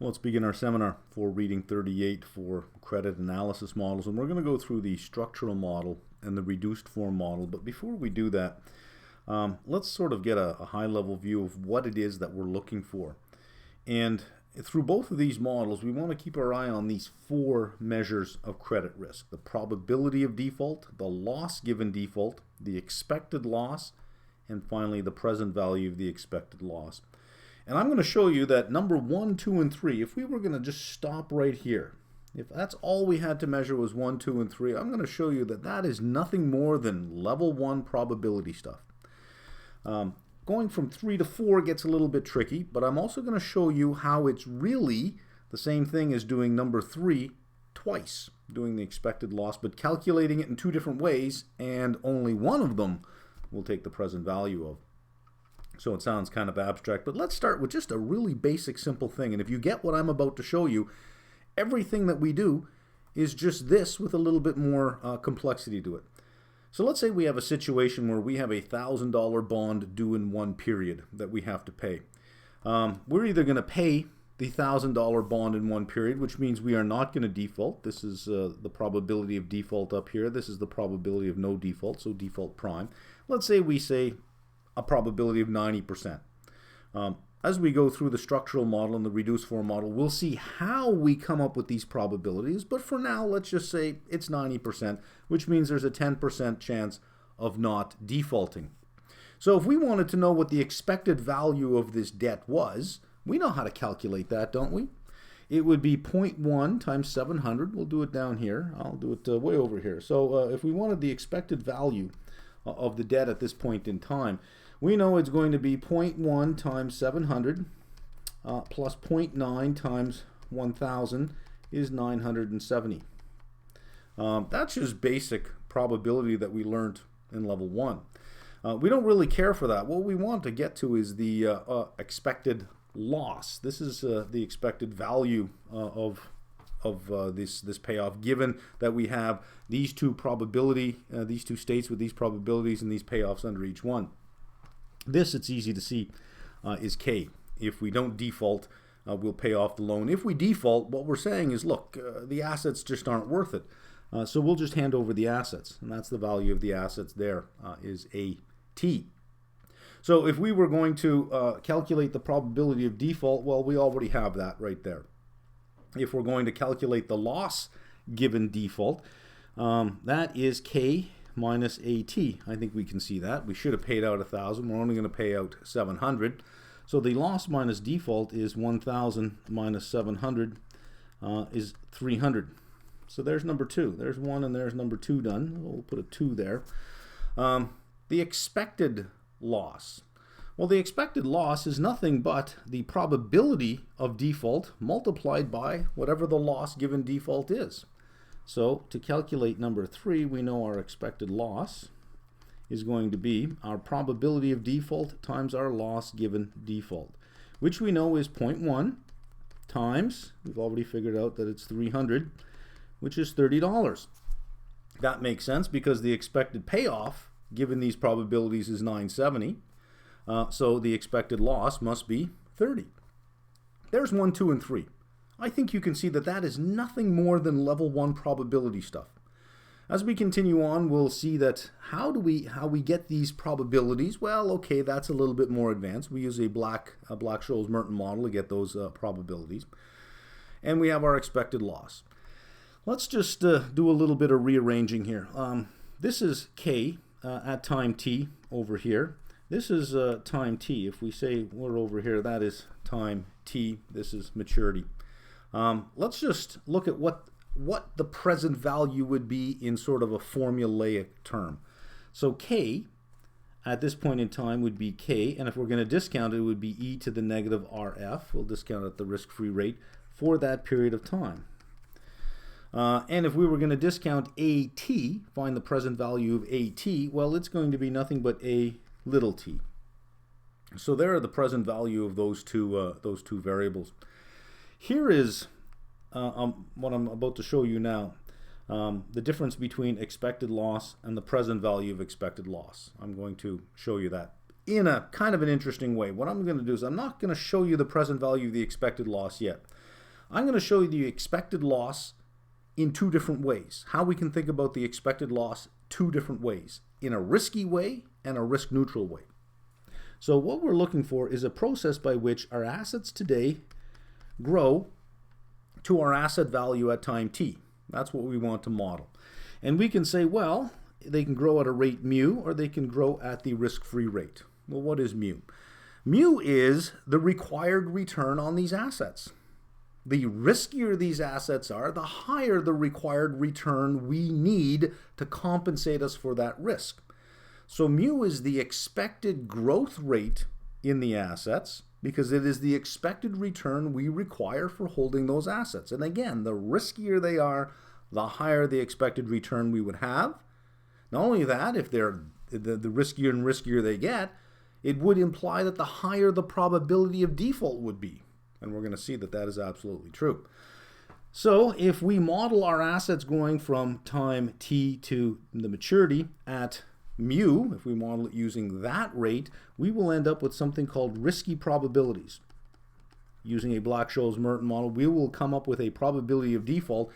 Let's begin our seminar for reading 38 for credit analysis models, and we're going to go through the structural model and the reduced form model. But before we do that, let's sort of get a high-level view of what it is that we're looking for. And through both of these models, we want to keep our eye on these four measures of credit risk: the probability of default, the loss given default, the expected loss, and finally the present value of the expected loss. And I'm going to show you that number 1, 2, and 3, if we were going to just stop right here, if that's all we had to measure was 1, 2, and 3, I'm going to show you that that is nothing more than level 1 probability stuff. Going from 3 to 4 gets a little bit tricky, but I'm also going to show you how it's really the same thing as doing number 3 twice, doing the expected loss, but calculating it in two different ways, and only one of them will take the present value of. So it sounds kind of abstract, but let's start with just a really basic, simple thing. And if you get what I'm about to show you, everything that we do is just this with a little bit more complexity to it. So let's say we have a situation where we have a $1,000 bond due in one period that we have to pay. We're either going to pay the $1,000 bond in one period, which means we are not going to default. This is the probability of default up here. This is the probability of no default, so default prime. Let's say we say a probability of 90%. As we go through the structural model and the reduced form model, we'll see how we come up with these probabilities, but for now let's just say it's 90%, which means there's a 10% chance of not defaulting. So if we wanted to know what the expected value of this debt was, we know how to calculate that, don't we? It would be 0.1 times 700. We'll do it down here. I'll do it way over here. So if we wanted the expected value of the debt at this point in time, we know it's going to be 0.1 times 700 plus 0.9 times 1,000 is 970. That's just basic probability that we learned in level 1. We don't really care for that. What we want to get to is the expected loss. This is the expected value of this payoff, given that we have these two these two states with these probabilities and these payoffs under each one. This, it's easy to see, is K. If we don't default, we'll pay off the loan. If we default, what we're saying is, look, the assets just aren't worth it. So we'll just hand over the assets, and that's the value of the assets there, is AT. So if we were going to calculate the probability of default, well, we already have that right there. If we're going to calculate the loss given default, that is K minus AT. I think we can see that. We should have paid out 1,000. We're only going to pay out 700. So the loss minus default is 1,000 minus 700 is 300. So there's number 2. There's 1 and there's number 2 done. We'll put a 2 there. The expected loss. Well, the expected loss is nothing but the probability of default multiplied by whatever the loss given default is. So to calculate number 3, we know our expected loss is going to be our probability of default times our loss given default, which we know is 0.1 times, we've already figured out that it's 300, which is $30. That makes sense because the expected payoff given these probabilities is 970. So the expected loss must be 30. There's 1, 2, and 3. I think you can see that that is nothing more than level 1 probability stuff. As we continue on, we'll see that how we get these probabilities. Well, okay, that's a little bit more advanced. We use a Black-Scholes-Merton model to get those probabilities. And we have our expected loss. Let's just do a little bit of rearranging here. This is K at time t over here. This is time t. If we say we're over here, that is time t. This is maturity. Let's just look at what the present value would be in sort of a formulaic term. So K at this point in time would be K, and if we're going to discount it, it would be e to the negative RF. We'll discount at the risk-free rate for that period of time. And if we were going to discount AT, find the present value of AT, well, it's going to be nothing but a little t. So there are the present value of those two variables. Here is what I'm about to show you now, the difference between expected loss and the present value of expected loss. I'm going to show you that in a kind of an interesting way. What I'm going to do is I'm not going to show you the present value of the expected loss yet. I'm going to show you the expected loss in two different ways. How we can think about the expected loss two different ways, in a risky way and a risk neutral way. So what we're looking for is a process by which our assets today grow to our asset value at time t. That's what we want to model. And we can say, well, they can grow at a rate mu, or they can grow at the risk-free rate. Well, what is mu? Mu is the required return on these assets. The riskier these assets are, the higher the required return we need to compensate us for that risk. So mu is the expected growth rate in the assets, because it is the expected return we require for holding those assets. And again, the riskier they are, the higher the expected return we would have. Not only that, if they're the riskier and riskier they get, it would imply that the higher the probability of default would be. And we're going to see that that is absolutely true. So if we model our assets going from time t to the maturity at mu, if we model it using that rate, we will end up with something called risky probabilities. Using a Black-Scholes-Merton model, we will come up with a probability of default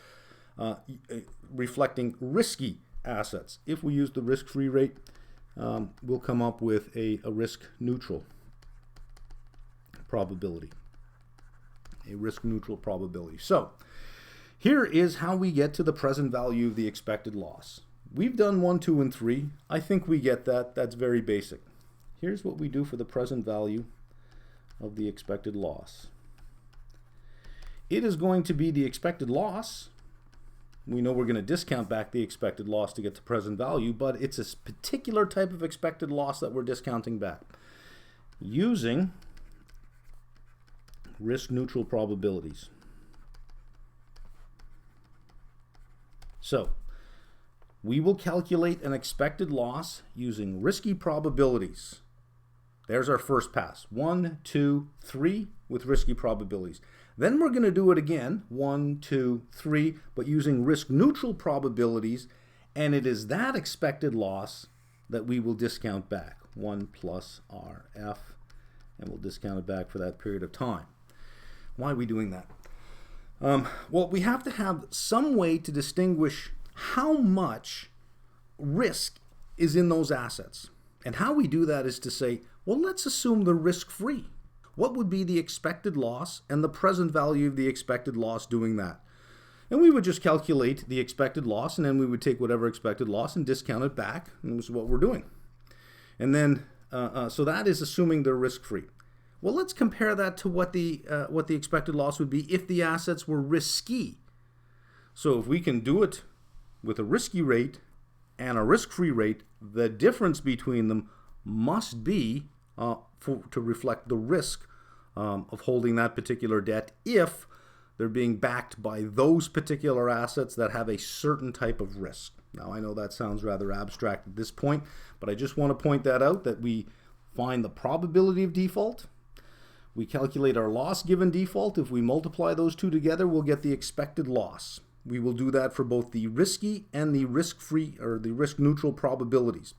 reflecting risky assets. If we use the risk-free rate, we'll come up with a risk-neutral probability. A risk-neutral probability. So here is how we get to the present value of the expected loss. We've done 1, 2, and 3. I think we get that. That's very basic. Here's what we do for the present value of the expected loss. It is going to be the expected loss. We know we're going to discount back the expected loss to get to present value, but it's a particular type of expected loss that we're discounting back using risk-neutral probabilities. So we will calculate an expected loss using risky probabilities. There's our first pass. 1, 2, 3 with risky probabilities. Then we're going to do it again, 1, 2, 3, but using risk-neutral probabilities, and it is that expected loss that we will discount back. 1 plus RF, and we'll discount it back for that period of time. Why are we doing that? Well, we have to have some way to distinguish how much risk is in those assets. And how we do that is to say, well, let's assume they're risk-free. What would be the expected loss and the present value of the expected loss doing that? And we would just calculate the expected loss, and then we would take whatever expected loss and discount it back, and this is what we're doing. And then, so that is assuming they're risk-free. Well, let's compare that to what the expected loss would be if the assets were risky. So if we can do it with a risky rate and a risk-free rate, the difference between them must be to reflect the risk of holding that particular debt if they're being backed by those particular assets that have a certain type of risk. Now, I know that sounds rather abstract at this point, but I just want to point that out, that we find the probability of default. We calculate our loss given default. If we multiply those two together, we'll get the expected loss. We will do that for both the risky and the risk-free or the risk-neutral probabilities.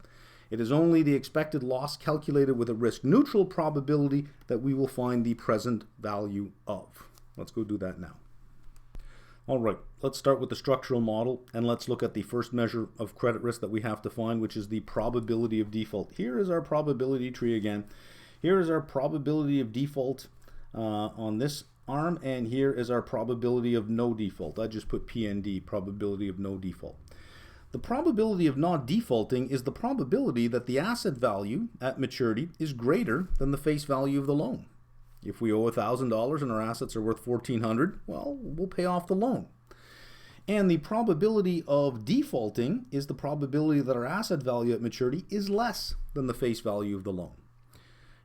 It is only the expected loss calculated with a risk-neutral probability that we will find the present value of. Let's go do that now. All right, let's start with the structural model, and let's look at the first measure of credit risk that we have to find, which is the probability of default. Here is our probability tree again. Here is our probability of default on this arm, and here is our probability of no default. I just put PND, probability of no default. The probability of not defaulting is the probability that the asset value at maturity is greater than the face value of the loan. If we owe $1,000 and our assets are worth $1,400, well, we'll pay off the loan. And the probability of defaulting is the probability that our asset value at maturity is less than the face value of the loan.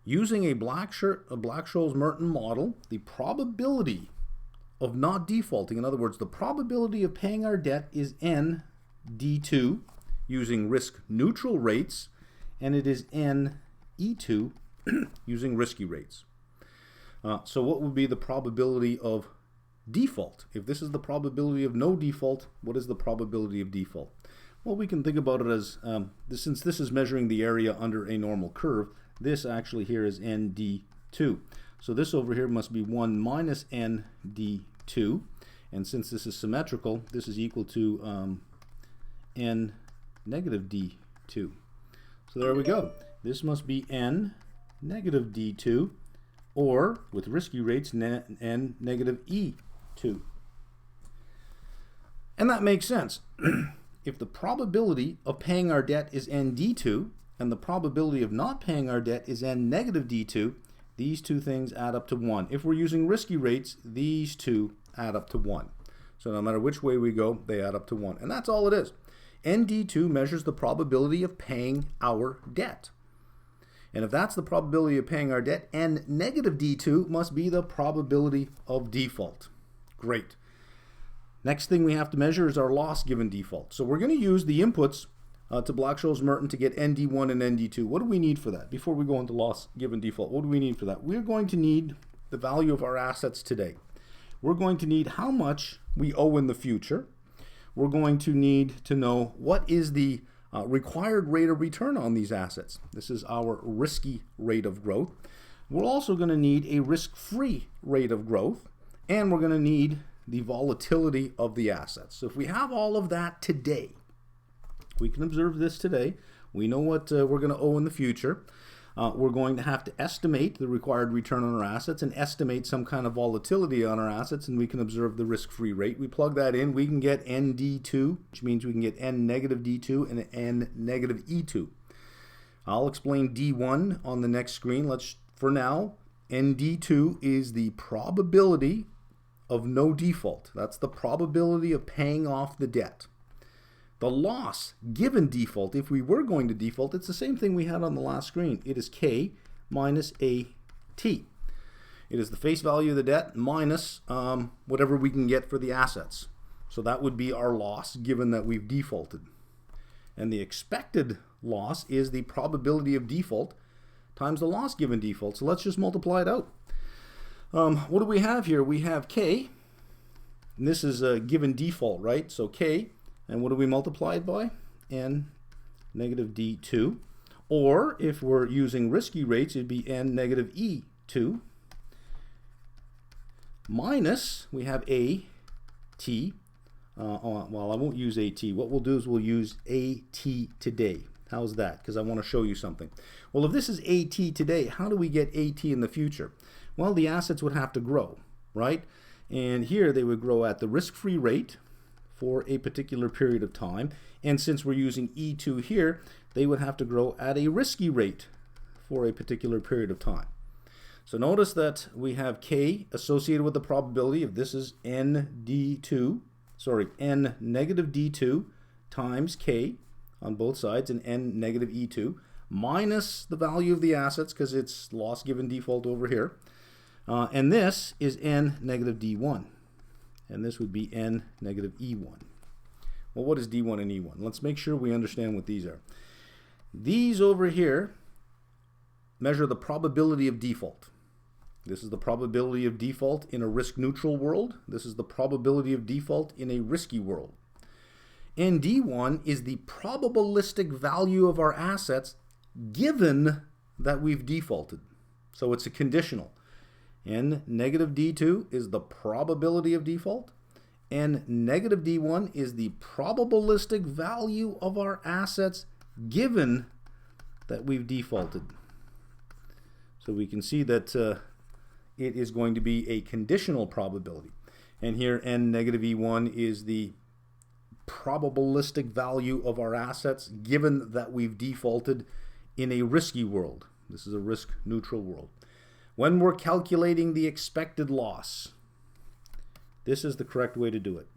Using a Black-Scholes-Merton model, the probability of not defaulting, in other words, the probability of paying our debt, is N D2 using risk-neutral rates, and it is N E2 using risky rates. So what would be the probability of default? If this is the probability of no default, what is the probability of default? Well, we can think about it as, since this is measuring the area under a normal curve, this actually here is ND2. So this over here must be 1 minus ND2. And since this is symmetrical, this is equal to N negative D2. So there we go. This must be N negative D2, or with risky rates, N negative E2. And that makes sense. If the probability of paying our debt is ND2, and the probability of not paying our debt is N negative D2, these two things add up to 1. If we're using risky rates, these two add up to 1. So no matter which way we go, they add up to 1. And that's all it is. ND2 measures the probability of paying our debt. And if that's the probability of paying our debt, N negative D2 must be the probability of default. Great. Next thing we have to measure is our loss given default. So we're going to use the inputs to Black-Scholes-Merton to get ND1 and ND2. What do we need for that? Before we go into loss given default, what do we need for that? We're going to need the value of our assets today. We're going to need how much we owe in the future. We're going to need to know what is the required rate of return on these assets. This is our risky rate of growth. We're also going to need a risk-free rate of growth, and we're going to need the volatility of the assets. So if we have all of that today, we can observe this today. We know what we're going to owe in the future. We're going to have to estimate the required return on our assets and estimate some kind of volatility on our assets, and we can observe the risk-free rate. We plug that in, we can get ND2, which means we can get N negative D2 and N negative E2. I'll explain D1 on the next screen. For now, ND2 is the probability of no default. That's the probability of paying off the debt. The loss given default, if we were going to default, it's the same thing we had on the last screen. It is K minus AT. It is the face value of the debt minus whatever we can get for the assets. So that would be our loss given that we've defaulted. And the expected loss is the probability of default times the loss given default. So let's just multiply it out. What do we have here? We have K, and this is a given default, right? So K, and what do we multiply it by? N negative D2. Or if we're using risky rates, it'd be N negative E2 minus, we have AT. Well, I won't use AT. What we'll do is we'll use AT today. How's that? Because I want to show you something. Well, if this is AT today, how do we get AT in the future? Well, the assets would have to grow, right? And here they would grow at the risk-free rate for a particular period of time. And since we're using E2 here, they would have to grow at a risky rate for a particular period of time. So notice that we have K associated with the probability of this is N negative D2 times K on both sides and N negative E2 minus the value of the assets because it's loss given default over here. And this is N negative D1. And this would be N negative E1. Well, what is D1 and E1? Let's make sure we understand what these are. These over here measure the probability of default. This is the probability of default in a risk-neutral world. This is the probability of default in a risky world. And D1 is the probabilistic value of our assets given that we've defaulted. So it's a conditional. N negative D2 is the probability of default, and negative D1 is the probabilistic value of our assets given that we've defaulted. So we can see that it is going to be a conditional probability. And here N negative E1 is the probabilistic value of our assets given that we've defaulted in a risky world. This is a risk-neutral world. When we're calculating the expected loss, this is the correct way to do it.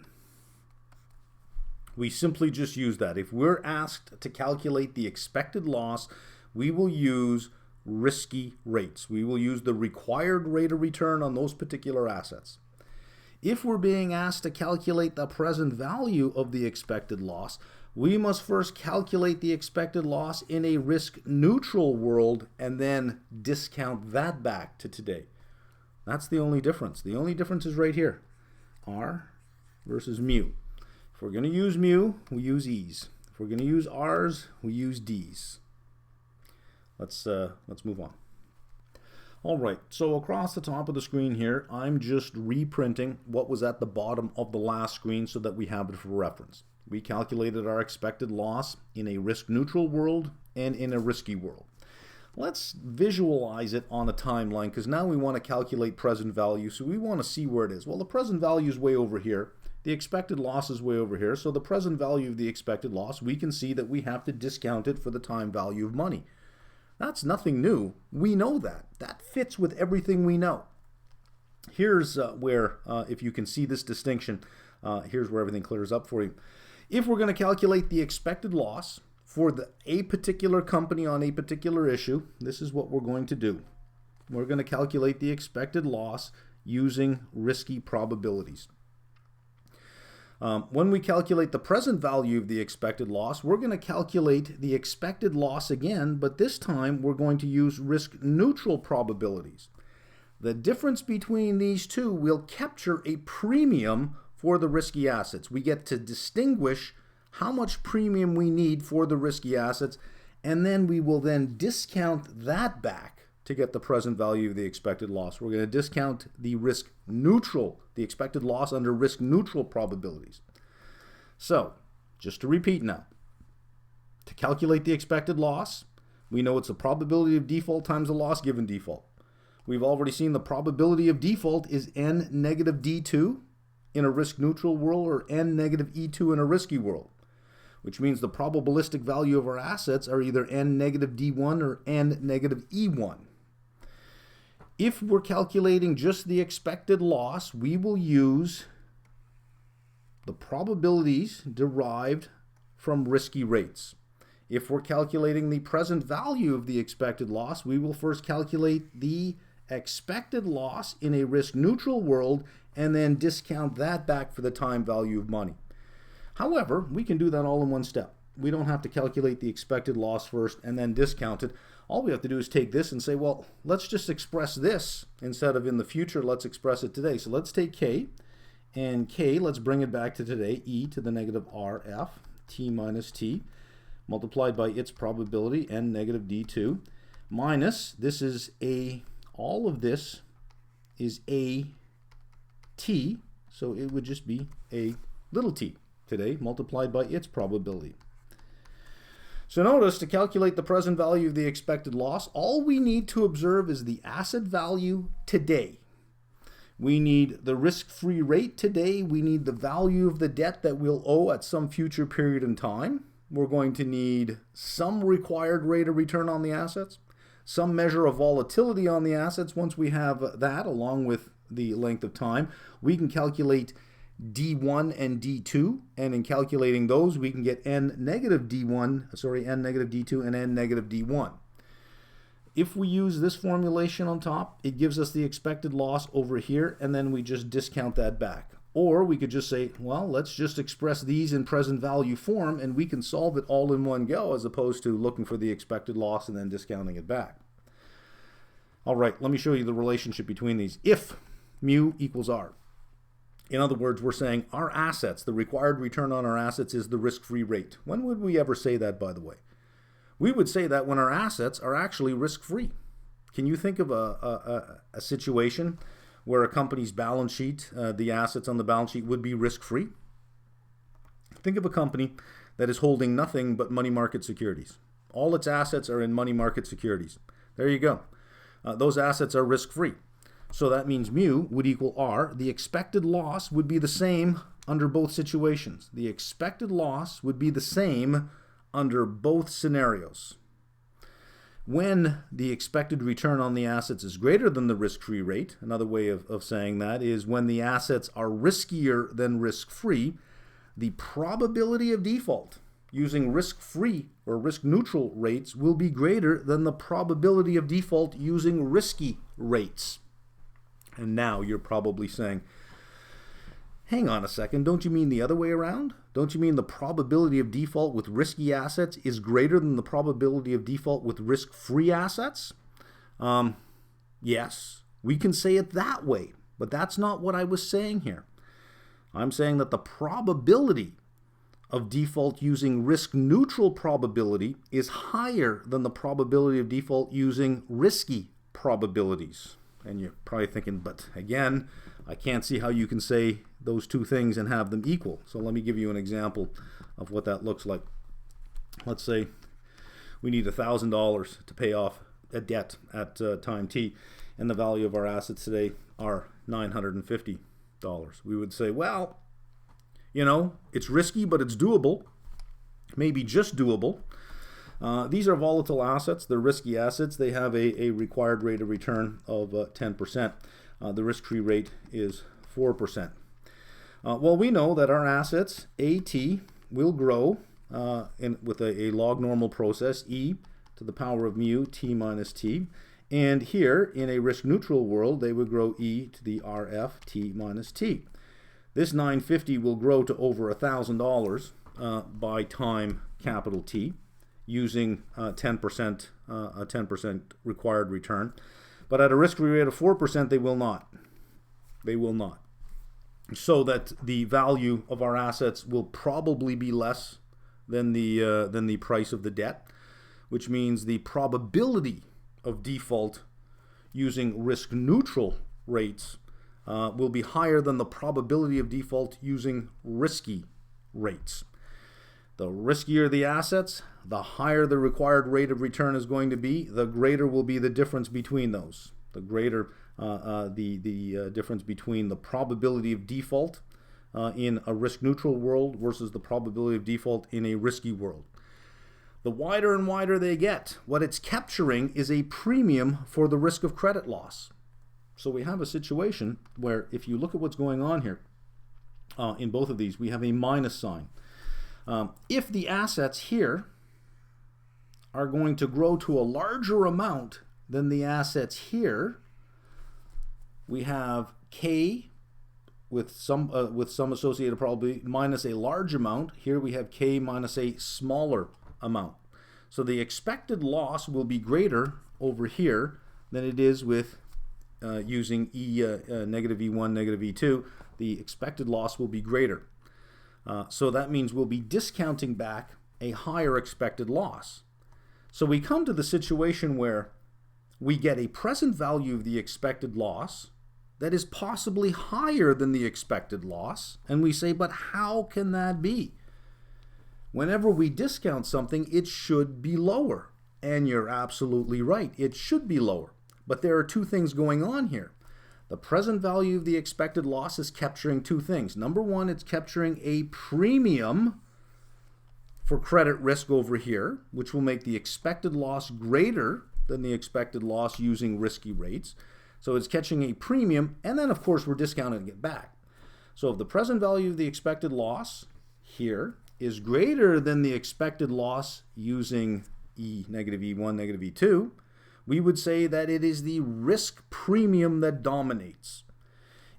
We simply just use that. If we're asked to calculate the expected loss, we will use risky rates. We will use the required rate of return on those particular assets. If we're being asked to calculate the present value of the expected loss, we must first calculate the expected loss in a risk-neutral world and then discount that back to today. That's the only difference. The only difference is right here. R versus mu. If we're going to use mu, we use E's. If we're going to use R's, we use D's. let's move on. All right, so across the top of the screen here, I'm just reprinting what was at the bottom of the last screen so that we have it for reference. We calculated our expected loss in a risk-neutral world and in a risky world. Let's visualize it on a timeline, because now we want to calculate present value, so we want to see where it is. Well, the present value is way over here. The expected loss is way over here, so the present value of the expected loss, we can see that we have to discount it for the time value of money. That's nothing new. We know that. That fits with everything we know. Here's where, if you can see this distinction, here's where everything clears up for you. If we're going to calculate the expected loss for a particular company on a particular issue, this is what we're going to do. We're going to calculate the expected loss using risky probabilities. When we calculate the present value of the expected loss, we're going to calculate the expected loss again, but this time we're going to use risk-neutral probabilities. The difference between these two will capture a premium for the risky assets. We get to distinguish how much premium we need for the risky assets, and then we will then discount that back to get the present value of the expected loss. We're going to discount the risk-neutral, the expected loss under risk-neutral probabilities. So, just to repeat now, to calculate the expected loss, we know it's the probability of default times the loss given default. We've already seen the probability of default is n negative d2 in a risk-neutral world, or n negative e2 in a risky world, which means the probabilistic value of our assets are either n negative d1 or n negative e1. If we're calculating just the expected loss, we will use the probabilities derived from risky rates. If we're calculating the present value of the expected loss, we will first calculate the expected loss in a risk-neutral world and then discount that back for the time value of money. However, we can do that all in one step. We don't have to calculate the expected loss first and then discount it. All we have to do is take this and say, well, let's just express this instead of in the future, let's express it today. So let's take k, and k, let's bring it back to today, e to the negative rf, t minus t, multiplied by its probability, n negative d2, minus, this is a, all of this is a t, so it would just be a little t today, multiplied by its probability. So notice, to calculate the present value of the expected loss, all we need to observe is the asset value today. We need the risk-free rate today. We need the value of the debt that we'll owe at some future period in time. We're going to need some required rate of return on the assets, some measure of volatility on the assets. Once we have that, along with the length of time, we can calculate D1 and D2, and in calculating those we can get n negative D2 and n negative D1. If we use this formulation on top, it gives us the expected loss over here, and then we just discount that back. Or we could just say, well, let's just express these in present value form, and we can solve it all in one go, as opposed to looking for the expected loss and then discounting it back. All right, let me show you the relationship between these. If mu equals r. In other words, we're saying our assets, the required return on our assets, is the risk-free rate. When would we ever say that, by the way? We would say that when our assets are actually risk-free. Can you think of a situation where a company's balance sheet, the assets on the balance sheet, would be risk-free? Think of a company that is holding nothing but money market securities. All its assets are in money market securities. There you go. Those assets are risk-free. So that means mu would equal r. The expected loss would be the same under both situations. The expected loss would be the same under both scenarios. When the expected return on the assets is greater than the risk-free rate, another way of saying that is when the assets are riskier than risk-free, the probability of default using risk-free or risk-neutral rates will be greater than the probability of default using risky rates. And now you're probably saying, hang on a second, don't you mean the other way around? Don't you mean the probability of default with risky assets is greater than the probability of default with risk-free assets? Yes, we can say it that way, but that's not what I was saying here. I'm saying that the probability of default using risk-neutral probability is higher than the probability of default using risky probabilities. And you're probably thinking, but again, I can't see how you can say those two things and have them equal. So let me give you an example of what that looks like. Let's say we need $1,000 to pay off a debt at time t, and the value of our assets today are $950. We would say, well, you know, it's risky, but it's doable, maybe just doable. These are volatile assets. They're risky assets. They have a required rate of return of 10%. The risk-free rate is 4%. Well, we know that our assets, AT, will grow with a log normal process, e to the power of mu, t minus t. And here, in a risk-neutral world, they would grow e to the rf, t minus t. This 950 will grow to over $1,000 by time capital T, using 10% a 10% required return. But at a risk-free rate of 4%, they will not. They will not. So that the value of our assets will probably be less than the price of the debt, which means the probability of default using risk-neutral rates will be higher than the probability of default using risky rates. The riskier the assets, the higher the required rate of return is going to be, the greater will be the difference between those. The greater the difference between the probability of default in a risk-neutral world versus the probability of default in a risky world. The wider and wider they get, what it's capturing is a premium for the risk of credit loss. So we have a situation where if you look at what's going on here, in both of these, we have a minus sign. If the assets here are going to grow to a larger amount than the assets here, we have K with some associated probability minus a large amount. Here we have K minus a smaller amount. So the expected loss will be greater over here than it is with using negative E1, negative E2. The expected loss will be greater. So that means we'll be discounting back a higher expected loss. So we come to the situation where we get a present value of the expected loss that is possibly higher than the expected loss, and we say, but how can that be? Whenever we discount something, it should be lower. And you're absolutely right, it should be lower. But there are two things going on here. The present value of the expected loss is capturing two things. Number one, it's capturing a premium for credit risk over here, which will make the expected loss greater than the expected loss using risky rates. So it's catching a premium, and then of course we're discounting it back. So if the present value of the expected loss here is greater than the expected loss using negative E1, negative E2, we would say that it is the risk premium that dominates.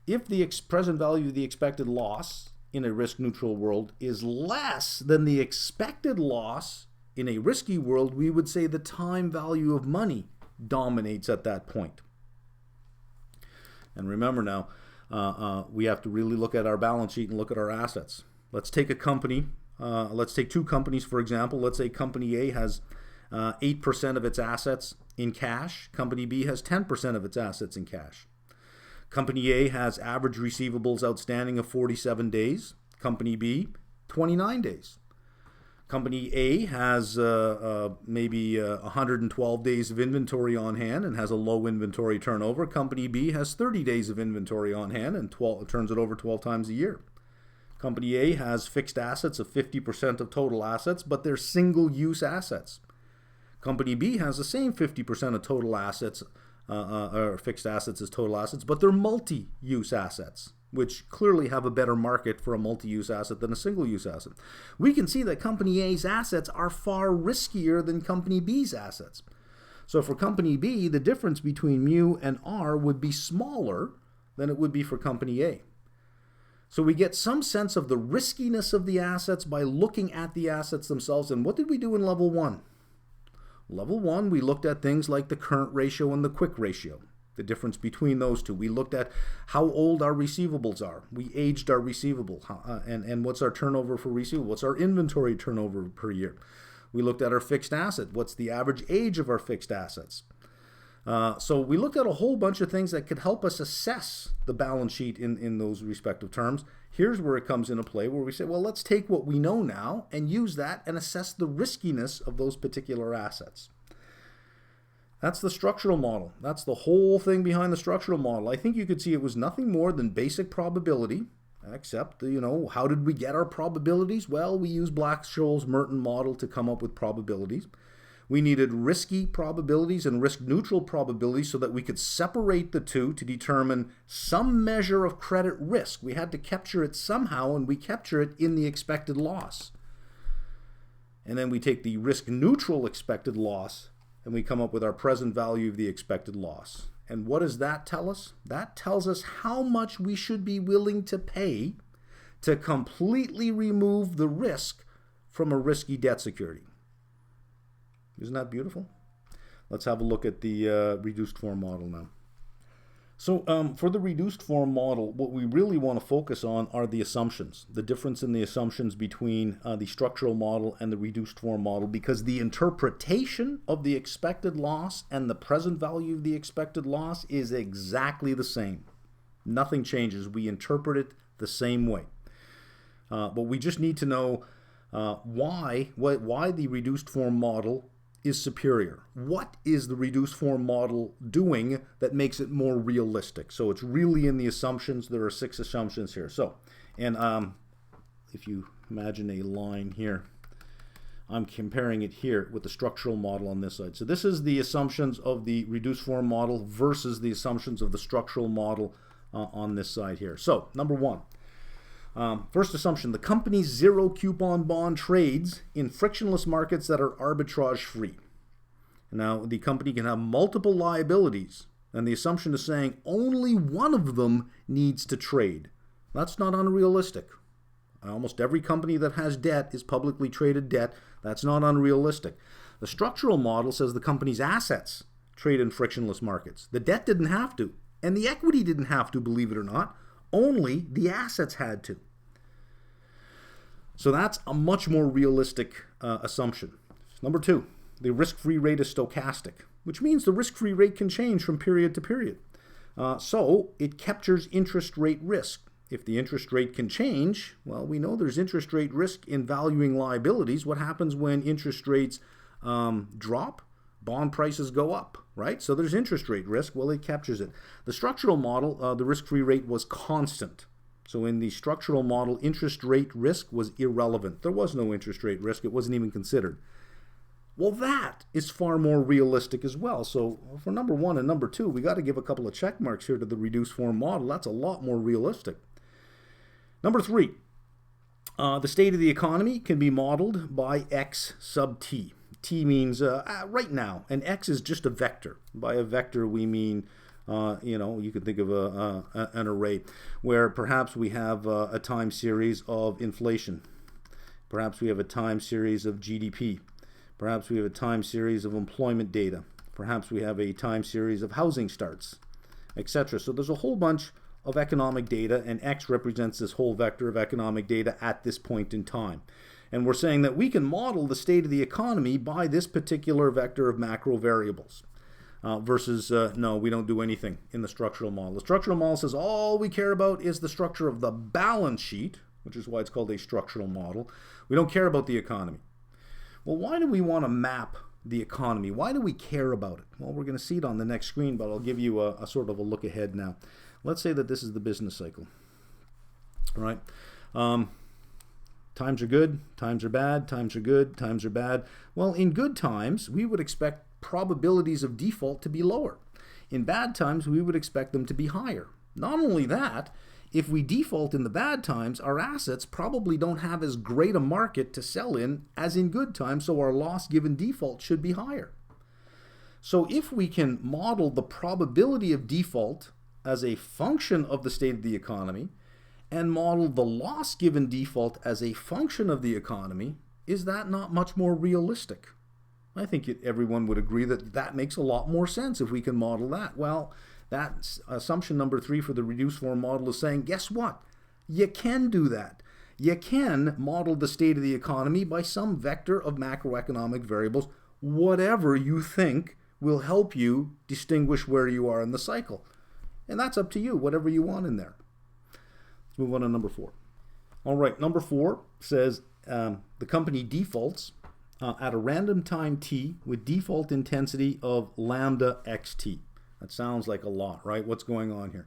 If the present value of the expected loss in a risk-neutral world is less than the expected loss in a risky world, we would say the time value of money dominates at that point. And remember now, we have to really look at our balance sheet and look at our assets. Let's take a company. Let's take two companies, for example. Let's say company A has 8% of its assets in cash. Company B has 10% of its assets in cash. Company A has average receivables outstanding of 47 days. Company B, 29 days. Company A has maybe 112 days of inventory on hand and has a low inventory turnover. Company B has 30 days of inventory on hand and turns it over 12 times a year. Company A has fixed assets of 50% of total assets, but they're single-use assets. Company B has the same 50% of total assets, or fixed assets as total assets, but they're multi-use assets, which clearly have a better market for a multi-use asset than a single-use asset. We can see that Company A's assets are far riskier than Company B's assets. So for Company B, the difference between mu and R would be smaller than it would be for Company A. So we get some sense of the riskiness of the assets by looking at the assets themselves. And what did we do in level 1? Level 1, we looked at things like the current ratio and the quick ratio. the difference between those two. We looked at how old our receivables are. We aged our receivable, and what's our turnover for receivable? What's our inventory turnover per year? We looked at our fixed asset. What's the average age of our fixed assets? So we looked at a whole bunch of things that could help us assess the balance sheet in those respective terms. Here's where it comes into play, where we say, well, let's take what we know now and use that and assess the riskiness of those particular assets. That's the structural model. That's the whole thing behind the structural model. I think you could see it was nothing more than basic probability, except, how did we get our probabilities? Well, we used Black-Scholes-Merton model to come up with probabilities. We needed risky probabilities and risk-neutral probabilities so that we could separate the two to determine some measure of credit risk. We had to capture it somehow, and we capture it in the expected loss. And then we take the risk-neutral expected loss and we come up with our present value of the expected loss. And what does that tell us? That tells us how much we should be willing to pay to completely remove the risk from a risky debt security. Isn't that beautiful? Let's have a look at the reduced form model now. So for the reduced form model, what we really want to focus on are the assumptions, the difference in the assumptions between the structural model and the reduced form model, because the interpretation of the expected loss and the present value of the expected loss is exactly the same. Nothing changes. We interpret it the same way. But we just need to know why the reduced form model is superior. What is the reduced form model doing that makes it more realistic? So it's really in the assumptions. There are 6 assumptions here. So, and if you imagine a line here, I'm comparing it here with the structural model on this side. So this is the assumptions of the reduced form model versus the assumptions of the structural model on this side here. So, number 1. First assumption, the company's zero coupon bond trades in frictionless markets that are arbitrage free. Now, the company can have multiple liabilities, and the assumption is saying only one of them needs to trade. That's not unrealistic. Almost every company that has debt is publicly traded debt. That's not unrealistic. The structural model says the company's assets trade in frictionless markets. The debt didn't have to, and the equity didn't have to, believe it or not. Only the assets had to. So that's a much more realistic assumption. Number 2, the risk-free rate is stochastic, which means the risk-free rate can change from period to period. So it captures interest rate risk. If the interest rate can change, well, we know there's interest rate risk in valuing liabilities. What happens when interest rates drop? Bond prices go up, right? So there's interest rate risk. Well, it captures it. The structural model, the risk-free rate was constant. So in the structural model, interest rate risk was irrelevant. There was no interest rate risk. It wasn't even considered. Well, that is far more realistic as well. So for number 1 and number 2, we got to give a couple of check marks here to the reduced form model. That's a lot more realistic. Number 3, the state of the economy can be modeled by X sub T. T means right now, and X is just a vector. By a vector, we mean, you could think of an array where perhaps we have a time series of inflation. Perhaps we have a time series of GDP. Perhaps we have a time series of employment data. Perhaps we have a time series of housing starts, etc. So there's a whole bunch of economic data, and X represents this whole vector of economic data at this point in time. And we're saying that we can model the state of the economy by this particular vector of macro variables versus, no, we don't do anything in the structural model. The structural model says all we care about is the structure of the balance sheet, which is why it's called a structural model. We don't care about the economy. Well, why do we want to map the economy? Why do we care about it? Well, we're going to see it on the next screen, but I'll give you a sort of a look ahead now. Let's say that this is the business cycle. All right. Times are good, times are bad, times are good, times are bad. Well, in good times, we would expect probabilities of default to be lower. In bad times, we would expect them to be higher. Not only that, if we default in the bad times, our assets probably don't have as great a market to sell in as in good times, so our loss given default should be higher. So if we can model the probability of default as a function of the state of the economy, and model the loss given default as a function of the economy, is that not much more realistic? I think everyone would agree that that makes a lot more sense if we can model that. Well, That's assumption number 3 for the reduced form model is saying, guess what? You can do that. You can model the state of the economy by some vector of macroeconomic variables, whatever you think will help you distinguish where you are in the cycle. And that's up to you, whatever you want in there. Let's move on to number 4. All right, number 4 says the company defaults at a random time t with default intensity of lambda xt. That sounds like a lot, right? What's going on here?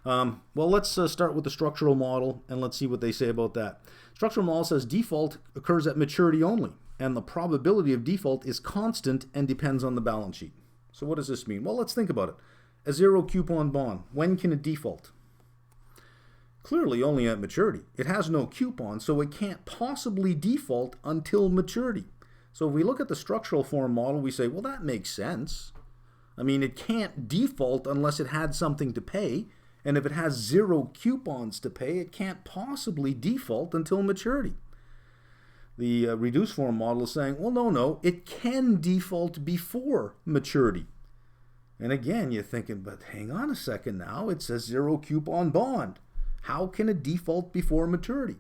Well, let's start with the structural model and let's see what they say about that. Structural model says default occurs at maturity only, and the probability of default is constant and depends on the balance sheet. So what does this mean? Well, let's think about it. A zero coupon bond, when can it default? Clearly only at maturity. It has no coupon, so it can't possibly default until maturity. So if we look at the structural form model, we say, well, that makes sense. I mean, it can't default unless it had something to pay. And if it has zero coupons to pay, it can't possibly default until maturity. The reduced form model is saying, well, no, it can default before maturity. And again, you're thinking, but hang on a second now, it says zero coupon bond. How can it default before maturity?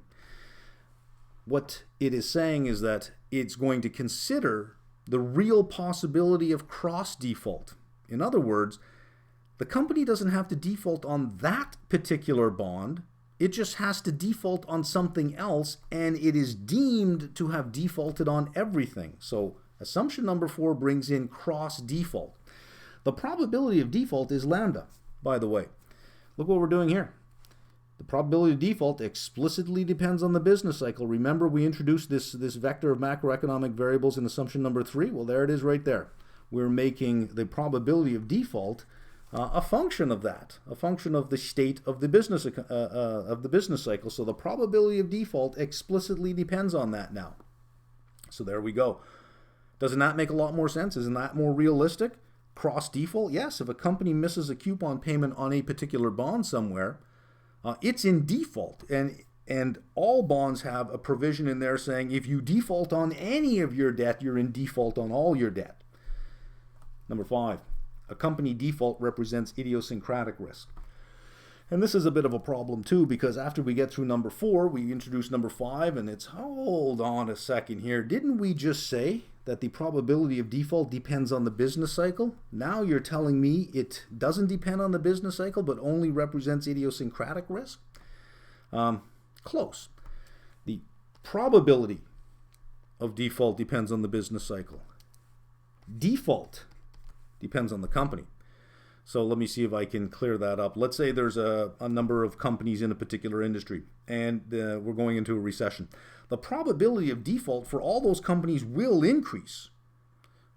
What it is saying is that it's going to consider the real possibility of cross default. In other words, the company doesn't have to default on that particular bond. It just has to default on something else, and it is deemed to have defaulted on everything. So assumption number 4 brings in cross default. The probability of default is lambda, by the way. Look what we're doing here. The probability of default explicitly depends on the business cycle. Remember, we introduced this vector of macroeconomic variables in assumption number 3? Well, there it is right there. We're making the probability of default a function of that, a function of the state of the business cycle. So the probability of default explicitly depends on that now. So there we go. Doesn't that make a lot more sense? Isn't that more realistic? Cross default? Yes, if a company misses a coupon payment on a particular bond somewhere, it's in default. And all bonds have a provision in there saying if you default on any of your debt, you're in default on all your debt. Number 5. A company default represents idiosyncratic risk. And this is a bit of a problem too, because after we get through number 4, we introduce number 5, and it's, hold on a second here. Didn't we just say that the probability of default depends on the business cycle? Now you're telling me it doesn't depend on the business cycle, but only represents idiosyncratic risk? Close. The probability of default depends on the business cycle. Default depends on the company. So let me see if I can clear that up. Let's say there's a number of companies in a particular industry, and we're going into a recession. The probability of default for all those companies will increase.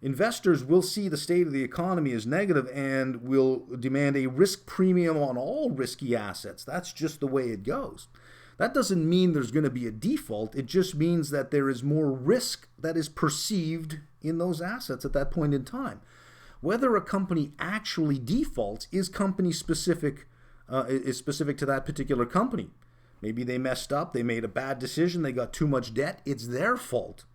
Investors will see the state of the economy as negative and will demand a risk premium on all risky assets. That's just the way it goes. That doesn't mean there's going to be a default. It just means that there is more risk that is perceived in those assets at that point in time. Whether a company actually defaults is company specific, is specific to that particular company. Maybe they messed up, they made a bad decision, they got too much debt. It's their fault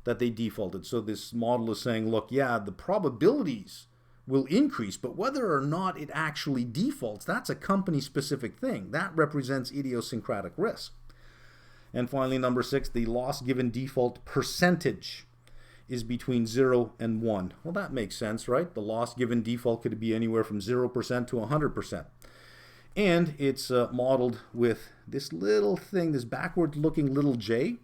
that they defaulted. So this model is saying, look, yeah, the probabilities will increase, but whether or not it actually defaults, that's a company specific thing. That represents idiosyncratic risk. And finally, number 6, the loss given default percentage is between 0 and 1. Well, that makes sense, right? The loss given default could be anywhere from 0% to 100%. And it's modeled with this little thing, this backward-looking little j.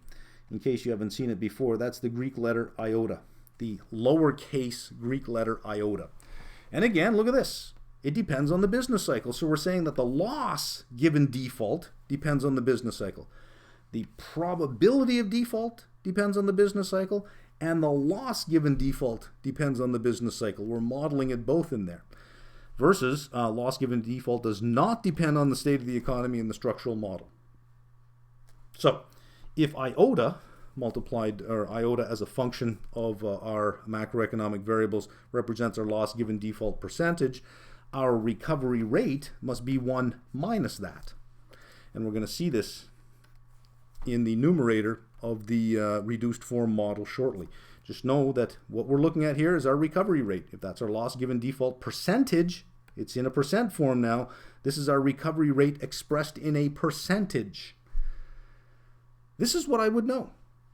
In case you haven't seen it before, that's the Greek letter iota, the lowercase Greek letter iota. And again, look at this. It depends on the business cycle. So we're saying that the loss given default depends on the business cycle. The probability of default depends on the business cycle, and the loss given default depends on the business cycle. We're modeling it both in there. Versus loss given default does not depend on the state of the economy in the structural model. So if iota multiplied, or iota as a function of our macroeconomic variables represents our loss given default percentage, our recovery rate must be 1 minus that. And we're going to see this in the numerator of the reduced form model shortly. Just know that what we're looking at here is our recovery rate. If that's our loss given default percentage It's in a percent form now. This is our recovery rate expressed in a percentage. This is what I would know.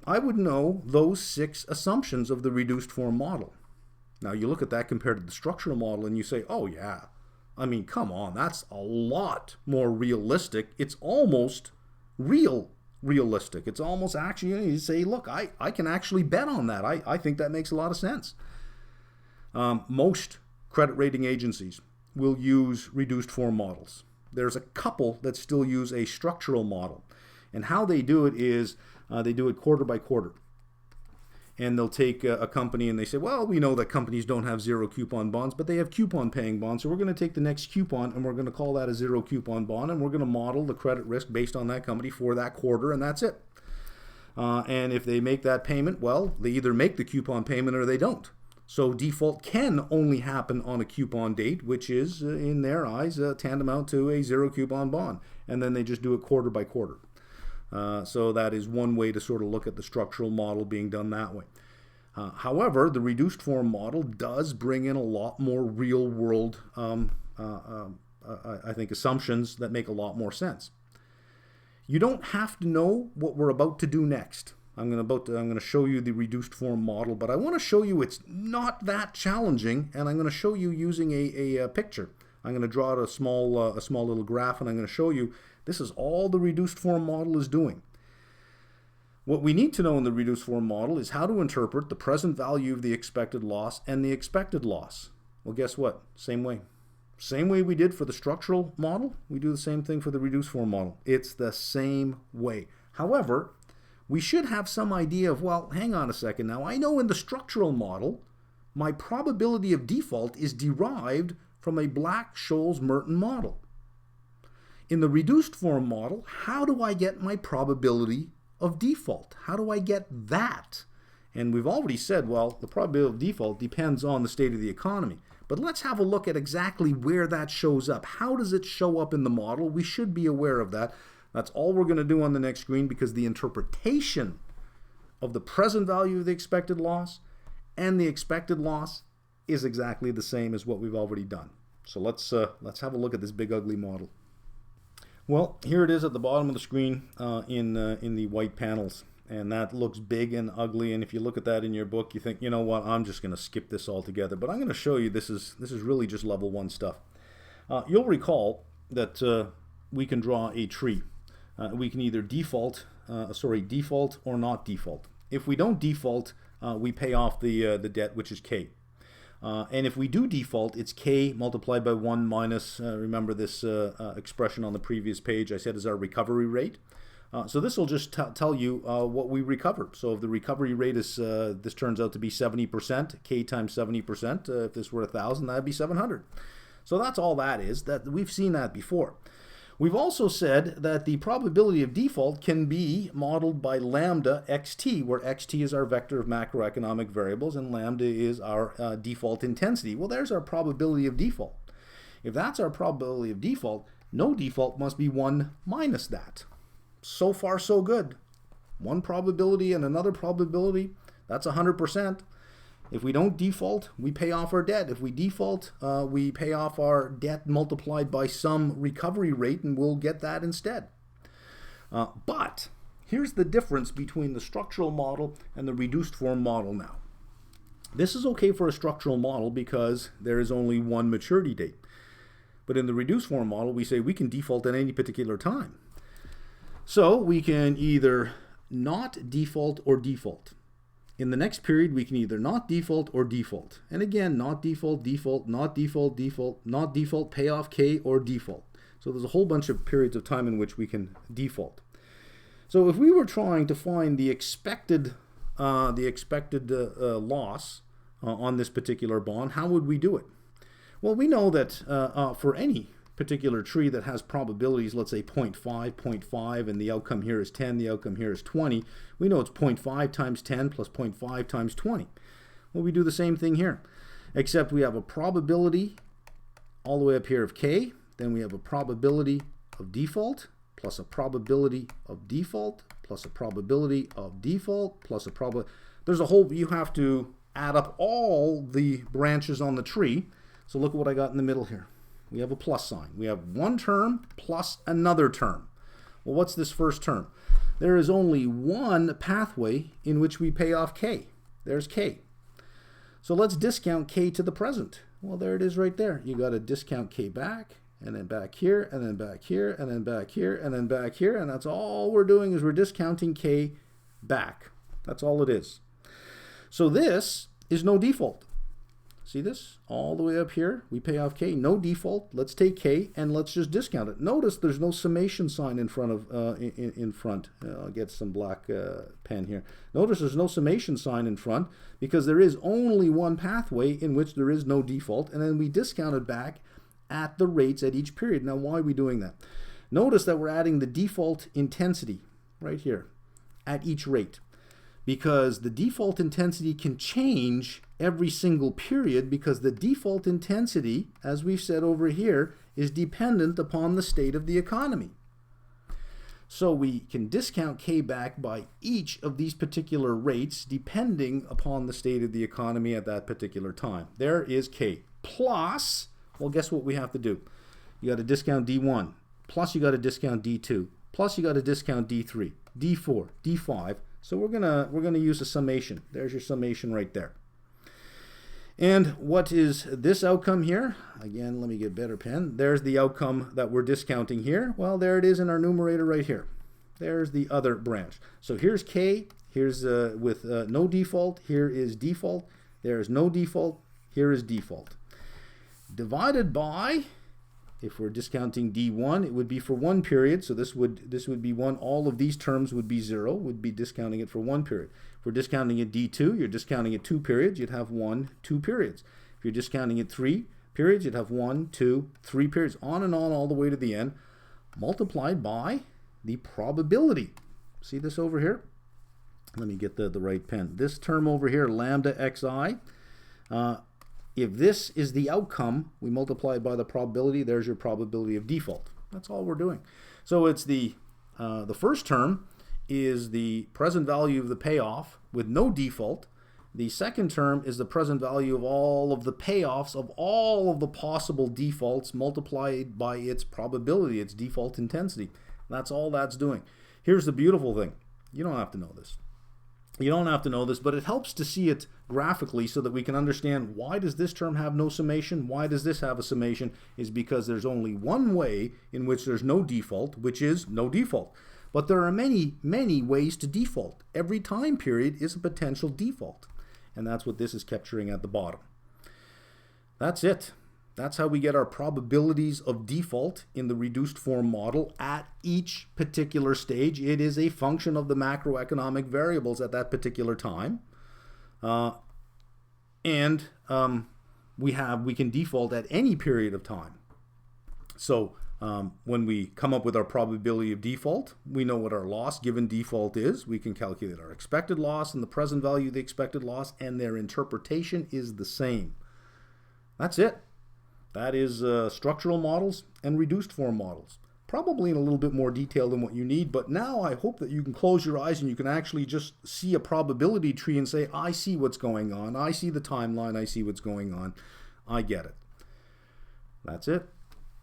I would know those 6 assumptions of the reduced form model. Now you look at that compared to the structural model and you say, oh yeah, I mean, come on, that's a lot more realistic. It's almost realistic. It's almost actually, you say, look, I can actually bet on that. I think that makes a lot of sense. Most credit rating agencies will use reduced form models. There's a couple that still use a structural model. And how they do it is they do it quarter by quarter. And they'll take a company and they say, well, we know that companies don't have zero coupon bonds, but they have coupon paying bonds. So we're going to take the next coupon and we're going to call that a zero coupon bond. And we're going to model the credit risk based on that company for that quarter. And that's it. And if they make that payment, well, they either make the coupon payment or they don't. So default can only happen on a coupon date, which is, in their eyes, tantamount to a zero coupon bond. And then they just do it quarter by quarter. So that is one way to sort of look at the structural model being done that way. However, the reduced form model does bring in a lot more real world, I think, assumptions that make a lot more sense. You don't have to know what we're about to do next. I'm going to show you the reduced form model, but I want to show you it's not that challenging, and I'm going to show you using a picture. I'm going to draw out a small little graph, and I'm going to show you this is all the reduced form model is doing. What we need to know in the reduced form model is how to interpret the present value of the expected loss and the expected loss. Well, guess what? Same way. Same way we did for the structural model, we do the same thing for the reduced form model. It's the same way. However, we should have some idea of, well, hang on a second now. I know in the structural model, my probability of default is derived from a Black-Scholes-Merton model. In the reduced form model, how do I get my probability of default? How do I get that? And we've already said, well, the probability of default depends on the state of the economy. But let's have a look at exactly where that shows up. How does it show up in the model? We should be aware of that. That's all we're going to do on the next screen, because the interpretation of the present value of the expected loss and the expected loss is exactly the same as what we've already done. So let's have a look at this big ugly model. Well, here it is at the bottom of the screen in the white panels, and that looks big and ugly. And if you look at that in your book, you think, you know what, I'm just going to skip this altogether. But I'm going to show you this is really just level 1 stuff. You'll recall that we can draw a tree. We can either default or not default. If we don't default, we pay off the debt, which is K. And if we do default, it's K multiplied by 1 minus, remember this expression on the previous page I said is our recovery rate. So this will just tell you what we recovered. So if the recovery rate is, this turns out to be 70%, K times 70%, if this were 1,000, that'd be 700. So that's all that is. That we've seen that before. We've also said that the probability of default can be modeled by lambda xt, where xt is our vector of macroeconomic variables and lambda is our default intensity. Well, there's our probability of default. If that's our probability of default, no default must be 1 minus that. So far, so good. One probability and another probability, that's 100%. If we don't default, we pay off our debt. If we default, we pay off our debt multiplied by some recovery rate, and we'll get that instead. But here's the difference between the structural model and the reduced form model now. This is okay for a structural model because there is only one maturity date. But in the reduced form model, we say we can default at any particular time. So we can either not default or default. In the next period, we can either not default or default. And again, not default, default, not default, default, not default, pay off K, or default. So there's a whole bunch of periods of time in which we can default. So if we were trying to find the expected loss on this particular bond, how would we do it? Well, we know that for any particular tree that has probabilities, let's say 0.5, 0.5, and the outcome here is 10, the outcome here is 20, we know it's 0.5 times 10 plus 0.5 times 20. Well, we do the same thing here, except we have a probability all the way up here of K, then we have a probability of default, plus a probability of default, plus a probability of default, plus a probability. There's a whole, you have to add up all the branches on the tree. So look at what I got in the middle here. We have a plus sign. We have one term plus another term. Well, what's this first term? There is only one pathway in which we pay off k. There's k. So let's discount k to the present. Well, there it is right there. You got to discount k back, and then back here, and then back here, and then back here, and then back here, and that's all we're doing is we're discounting k back. That's all it is. So this is no default. See this? All the way up here, we pay off k, no default. Let's take k and let's just discount it. Notice there's no summation sign in front of in front. I'll get some black pen here. Notice there's no summation sign in front because there is only one pathway in which there is no default, and then we discount it back at the rates at each period. Now, why are we doing that? Notice that we're adding the default intensity right here at each rate, because the default intensity can change every single period, because the default intensity, as we've said over here, is dependent upon the state of the economy. So we can discount k back by each of these particular rates depending upon the state of the economy at that particular time. There is k. Plus, well, guess what we have to do? You got to discount D1, plus you got to discount D2, plus you got to discount D3, D4, D5. So we're gonna use a summation. There's your summation right there. And what is this outcome here? Again, let me get a better pen. There's the outcome that we're discounting here. Well, there it is in our numerator right here. There's the other branch. So here's k. Here's with no default. Here is default. There is no default. Here is default. Divided by, if we're discounting D1, it would be for one period. So this would be one. All of these terms would be 0. Would be discounting it for one period. If we're discounting it D2, you're discounting it 2 periods. You'd have 1, 2 periods. If you're discounting it 3 periods, you'd have 1, 2, 3 periods. On and on all the way to the end, multiplied by the probability. See this over here? Let me get the right pen. This term over here, lambda xi. If this is the outcome, we multiply it by the probability. There's your probability of default. That's all we're doing. So it's the first term is the present value of the payoff with no default. The second term is the present value of all of the payoffs of all of the possible defaults multiplied by its probability, its default intensity. That's all that's doing. Here's the beautiful thing. You don't have to know this. You don't have to know this, but it helps to see it graphically so that we can understand why does this term have no summation, why does this have a summation, is because there's only one way in which there's no default, which is no default. But there are many, many ways to default. Every time period is a potential default. And that's what this is capturing at the bottom. That's it. That's how we get our probabilities of default in the reduced form model at each particular stage. It is a function of the macroeconomic variables at that particular time. We can default at any period of time. So when we come up with our probability of default, we know what our loss given default is. We can calculate our expected loss and the present value of the expected loss, and their interpretation is the same. That's it. That is structural models and reduced form models. Probably in a little bit more detail than what you need, but now I hope that you can close your eyes and you can actually just see a probability tree and say, I see what's going on. I see the timeline. I see what's going on. I get it. That's it.